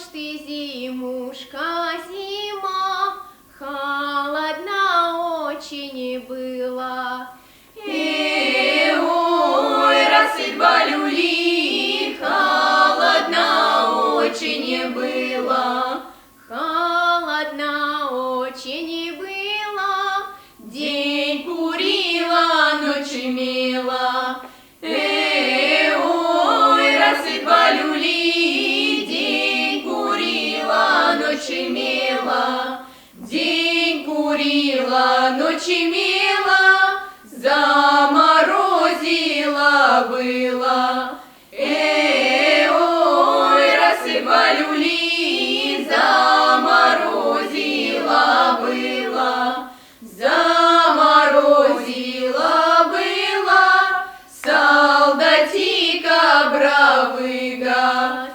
ж ты, зимушка, зима, холодно очень было. Ой, рассыпа люли, холодно очень было. Холодно очень было. День курила, ночь имела. Ой, рассыпа люли, день курила, ночь имела. День курила, ночь имела, заморозила было. Ой, рассыпа люли, заморозила было. Заморозила было солдатика бравыга,